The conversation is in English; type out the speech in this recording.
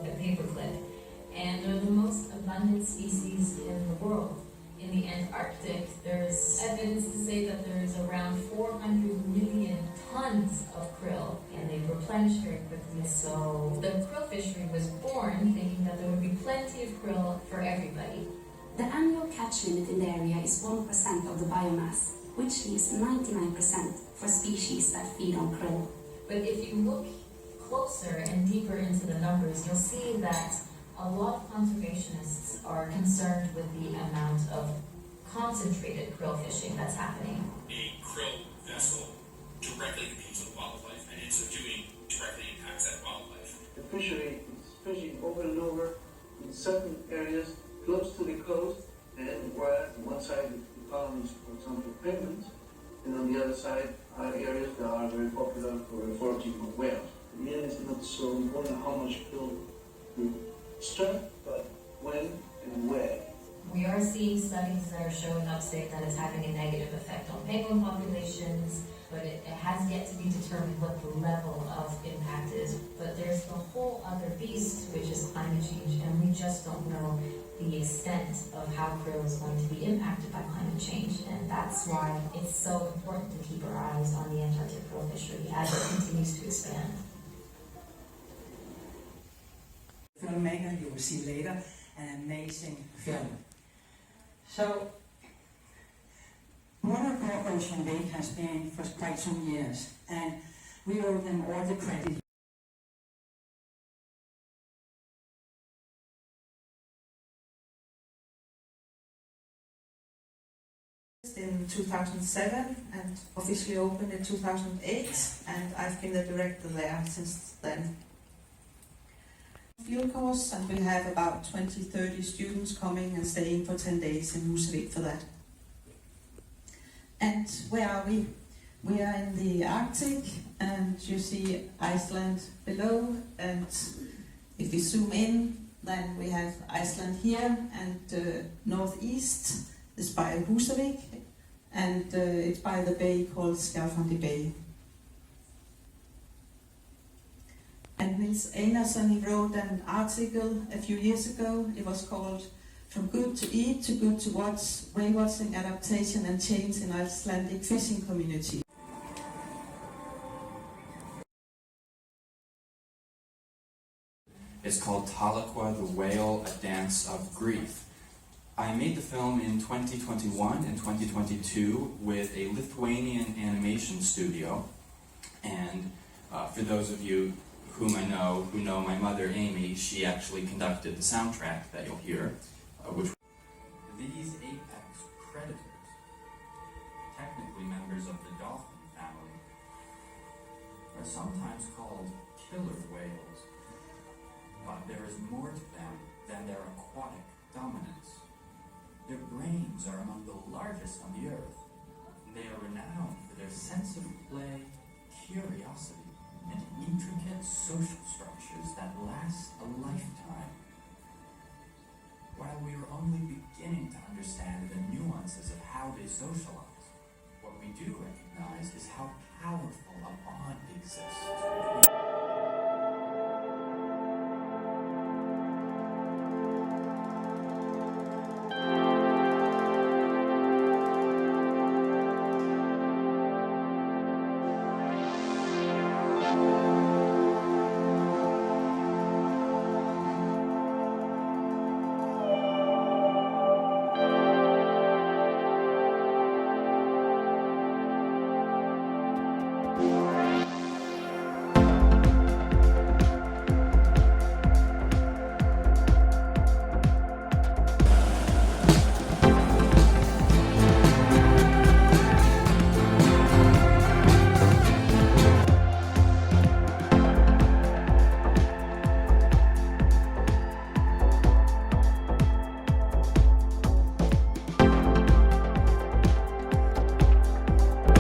a paperclip. And they're the most abundant species in the world. In the Antarctic, there's evidence to say that there's around 400 million tons of krill, and they replenish very quickly. So the krill fishery was born thinking that there would be plenty of krill for everybody. The annual catch limit in the area is 1% of the biomass, which leaves 99% for species that feed on krill. But if you look closer and deeper into the numbers, you'll see that a lot of conservationists are concerned with the amount of concentrated krill fishing that's happening. A krill vessel directly competes with wildlife, and in so doing, directly impacts that wildlife. The fishery is fishing over and over in certain areas close to the coast, and where on one side the colonies, for example, penguins, and on the other side are areas that are very popular for foraging of whales. In the end, it's not so important how much krill we extract, but when and where. We are seeing studies that are showing up saying that it's having a negative effect on penguin populations, but it has yet to be determined what the level of impact is. But there's the whole other beast, which is climate change, and we just don't know the extent of how krill is going to be impacted by climate change. And that's why it's so important to keep our eyes on the Antarctic krill fishery as it continues to expand. Filmmaker, you will see later, an amazing film. So, Monaco Ocean Week has been for quite some years, and we owe them all the credit. In 2007 and officially opened in 2008, and I've been the director there since then. Field course, and we have about 20-30 students coming and staying for 10 days in Husavik for that. And where are we? We are in the Arctic, and you see Iceland below, and if we zoom in, then we have Iceland here, and northeast is by Husavik, and it's by the bay called Skjaldbreiddi Bay. And Nils Einarsson, he wrote an article a few years ago. It was called From Good to Eat to Good to Watch, Whale Watching Adaptation and Change in Icelandic Fishing Community. It's called Tahlequah the Whale, A Dance of Grief. I made the film in 2021 and 2022 with a Lithuanian animation studio. And for those of you who know my mother Amy, she actually conducted the soundtrack that you'll hear, which these apex predators, technically members of the dolphin family, are sometimes called killer whales, but there is more to them than their aquatic dominance. Their brains are among the largest on the earth. They are renowned for their sense of play, curiosity, and intricate social structures that last a lifetime.